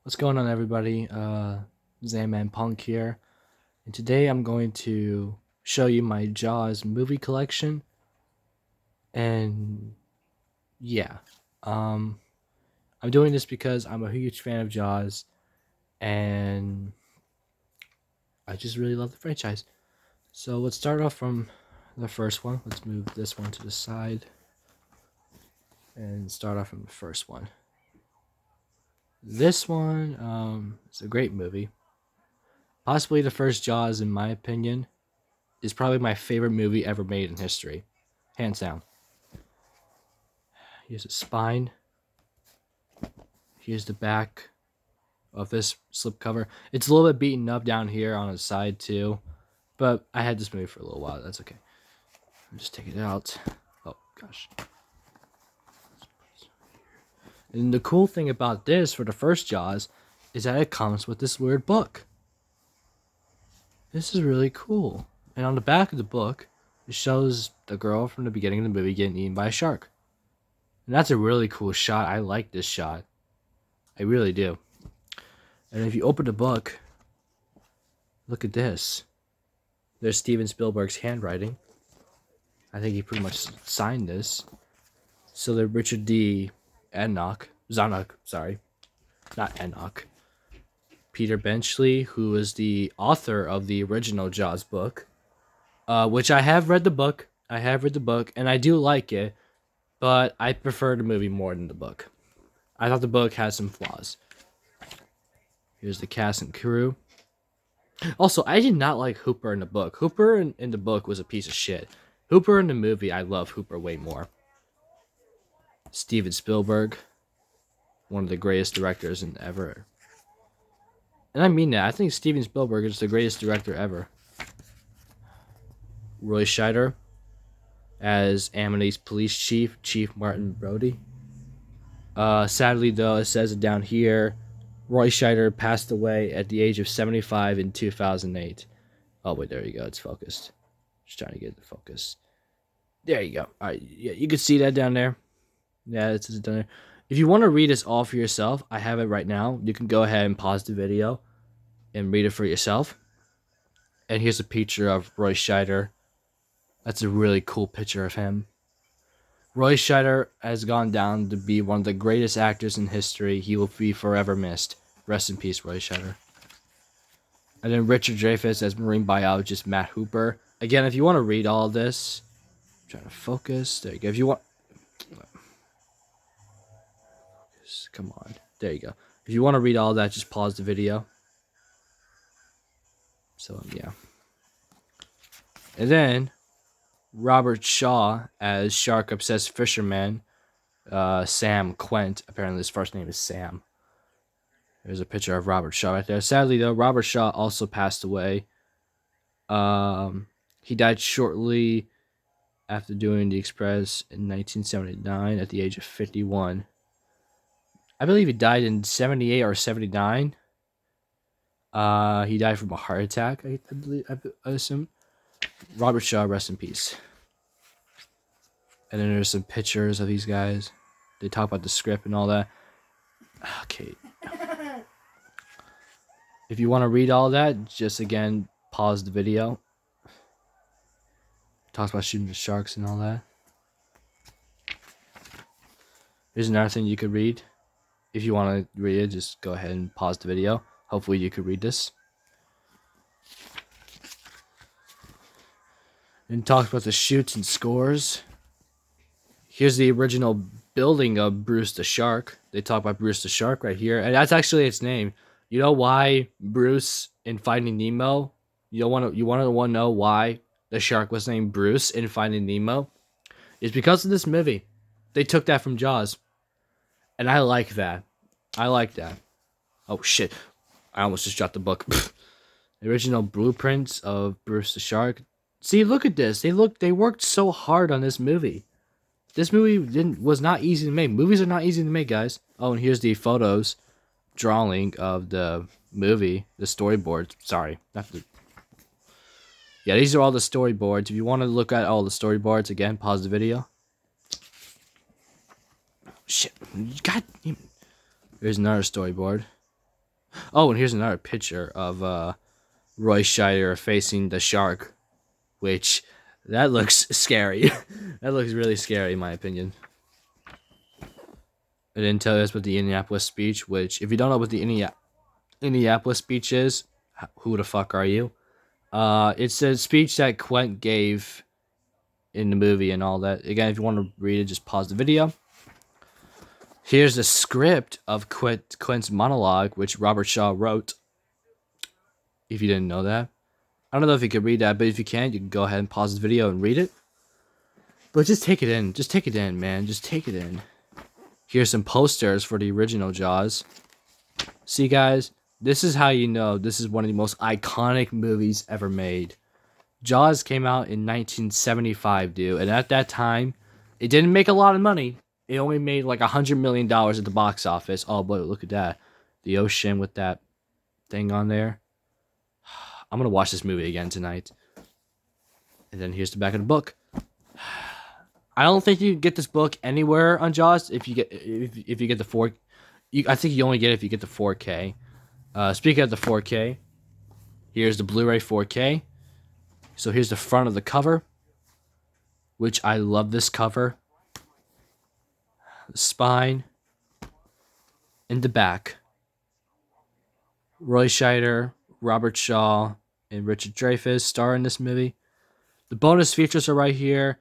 What's going on, everybody? Zaman Punk here, and today I'm going to show you my Jaws movie collection. And yeah, um, I'm doing this because I'm a huge fan of Jaws, and I just really love the franchise. So let's start off from the first one. Let's move this one to the side and start off from the first one. This one is a great movie. Possibly the first Jaws, in my opinion, is probably my favorite movie ever made in history. Hands down. Here's the spine. Here's the back of this slipcover. It's a little bit beaten up down here on the side too. But I had this movie for a little while. That's okay. I'll just take it out. Oh, gosh. And the cool thing about this for the first Jaws is that it comes with this weird book. This is really cool. And on the back of the book, it shows the girl from the beginning of the movie getting eaten by a shark. And that's a really cool shot. I like this shot. I really do. And if you open the book, look at this. There's Steven Spielberg's handwriting. I think he pretty much signed this. So there's Richard D. Zanuck, sorry. Not Enoch. Peter Benchley, who is the author of the original Jaws book. Which I have read the book. And I do like it. But I prefer the movie more than the book. I thought the book had some flaws. Here's the cast and crew. Also, I did not like Hooper in the book. Hooper in the book was a piece of shit. Hooper in the movie, I love Hooper way more. Steven Spielberg, one of the greatest directors ever. And I mean that. I think Steven Spielberg is the greatest director ever. Roy Scheider as Amity's police chief, Chief Martin Brody. Sadly, though, it says it down here, Roy Scheider passed away at the age of 75 in 2008. Oh, wait, there you go. It's focused. Just trying to get the focus. There you go. All right, yeah, you can see that down there. Yeah, it's down there. If you want to read this all for yourself, I have it right now. You can go ahead and pause the video and read it for yourself. And here's a picture of Roy Scheider. That's a really cool picture of him. Roy Scheider has gone down to be one of the greatest actors in history. He will be forever missed. Rest in peace, Roy Scheider. And then Richard Dreyfuss as marine biologist Matt Hooper. Again, if you want to read all of this, I'm trying to focus. There you go. If you want, focus. Come on. There you go. If you want to read all that, just pause the video. So yeah. And then Robert Shaw as shark-obsessed fisherman, Sam Quent. Apparently his first name is Sam. There's a picture of Robert Shaw right there. Sadly, though, Robert Shaw also passed away. He died shortly after doing The Express in 1979 at the age of 51. I believe he died in 78 or 79. He died from a heart attack, I believe, I assume. Robert Shaw, rest in peace. And then there's some pictures of these guys. They talk about the script and all that. Okay. If you want to read all that, just again, pause the video. Talks about shooting the sharks and all that. Here's another thing you could read. If you want to read it, just go ahead and pause the video. Hopefully you could read this. And talks about the shoots and scores. Here's the original building of Bruce the Shark. They talk about Bruce the Shark right here. And that's actually its name. You know why Bruce in Finding Nemo? You want to know why the shark was named Bruce in Finding Nemo? It's because of this movie. They took that from Jaws. And I like that. Oh shit. I almost just dropped the book. The original blueprints of Bruce the Shark. See, look at this. They worked so hard on this movie. This movie was not easy to make. Movies are not easy to make, guys. Oh, and here's the photos, drawing of the movie, the storyboards. Sorry, not the. Yeah, these are all the storyboards. If you want to look at all the storyboards, again, pause the video. Shit, God. Here's another storyboard. Oh, and here's another picture of Roy Scheider facing the shark, which that looks scary. That looks really scary in my opinion. It didn't tell us about the Indianapolis speech, which if you don't know what the Indianapolis speech is, who the fuck are you? It's a speech that Quint gave in the movie and all that. Again, if you want to read it, just pause the video. Here's the script of Quint's monologue, which Robert Shaw wrote. If you didn't know that. I don't know if you can read that, but if you can go ahead and pause the video and read it. But just take it in. Just take it in, man. Just take it in. Here's some posters for the original Jaws. See, guys, this is how you know this is one of the most iconic movies ever made. Jaws came out in 1975, dude, and at that time, it didn't make a lot of money. It only made like $100 million at the box office. Oh, boy, look at that. The ocean with that thing on there. I'm going to watch this movie again tonight. And then here's the back of the book. I don't think you can get this book anywhere on Jaws if you get the 4. I think you only get it if you get the 4K. Speaking of the 4K, here's the Blu-ray 4K. So here's the front of the cover, which I love this cover. The spine and the back. Roy Scheider, Robert Shaw, and Richard Dreyfuss star in this movie. The bonus features are right here.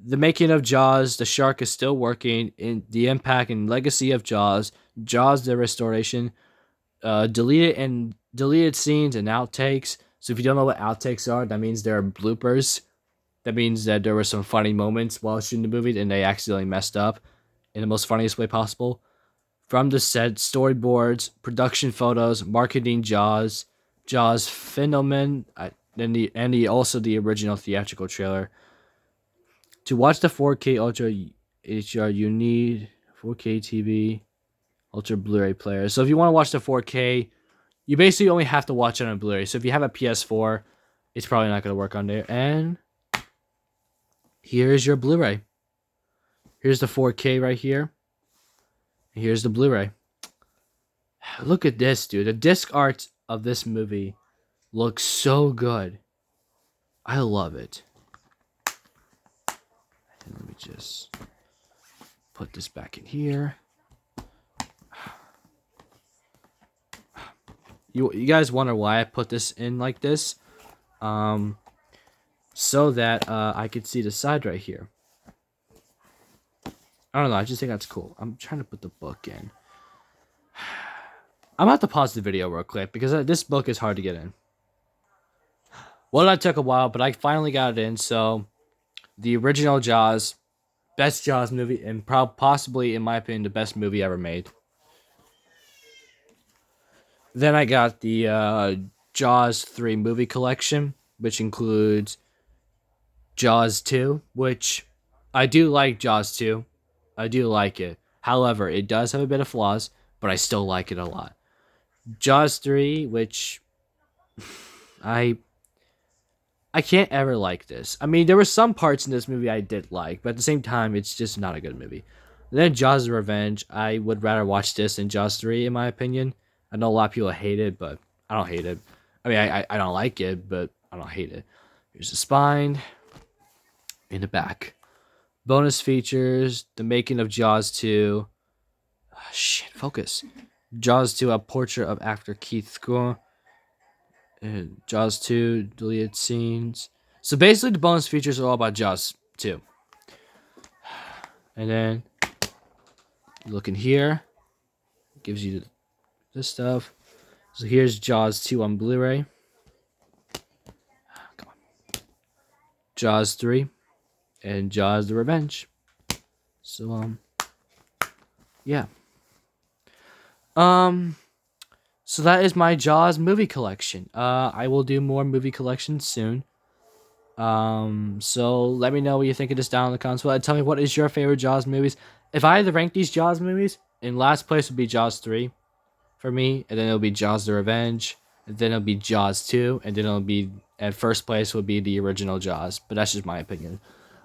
The making of Jaws, the shark is still working, in the impact and legacy of Jaws, Jaws the restoration, deleted scenes and outtakes. So if you don't know what outtakes are, that means there are bloopers. That means that there were some funny moments while shooting the movie and they accidentally messed up in the most funniest way possible. From the set, storyboards, production photos, marketing Jaws, Jaws phenomenon, and also the original theatrical trailer. To watch the 4K Ultra HDR, you need 4K TV Ultra Blu-ray player. So if you want to watch the 4K, you basically only have to watch it on Blu-ray. So if you have a PS4, it's probably not going to work on there. And here's your Blu-ray. Here's the 4K right here. And here's the Blu-ray. Look at this, dude. The disc art of this movie looks so good. I love it. And let me just put this back in here. You guys wonder why I put this in like this? So that I could see the side right here. I don't know, I just think that's cool. I'm trying to put the book in. I'm about to pause the video real quick because this book is hard to get in. Well, that took a while, but I finally got it in. So, the original Jaws, best Jaws movie, and possibly, in my opinion, the best movie ever made. Then I got the Jaws 3 movie collection, which includes Jaws 2, which I do like Jaws 2. I do like it. However, it does have a bit of flaws, but I still like it a lot. Jaws 3, which I can't ever like this. I mean, there were some parts in this movie I did like, but at the same time, it's just not a good movie. And then Jaws the Revenge, I would rather watch this than Jaws 3, in my opinion. I know a lot of people hate it, but I don't hate it. I mean, I don't like it, but I don't hate it. Here's the spine. In the back. Bonus features, the making of Jaws 2. Oh, shit, focus. Jaws 2, a portrait of actor Keith Score. Jaws 2, deleted scenes. So basically the bonus features are all about Jaws 2. And then, look in here. It gives you this stuff. So here's Jaws 2 on Blu-ray. Come on. Jaws 3. And Jaws the Revenge. So, yeah. So that is my Jaws movie collection. I will do more movie collections soon. So let me know what you think of this down in the comments below. Tell me what is your favorite Jaws movies. If I had to rank these Jaws movies, in last place would be Jaws 3 for me, and then it'll be Jaws the Revenge, and then it'll be Jaws 2, and then it'll be at first place would be the original Jaws. But that's just my opinion.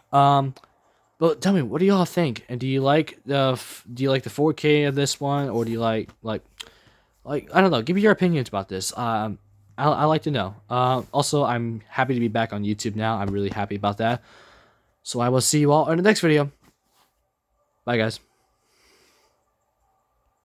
But tell me, what do y'all think? And do you like the 4K of this one, or do you like Like, I don't know. Give me your opinions about this. I like to know. Also, I'm happy to be back on YouTube now. I'm really happy about that. So I will see you all in the next video. Bye, guys.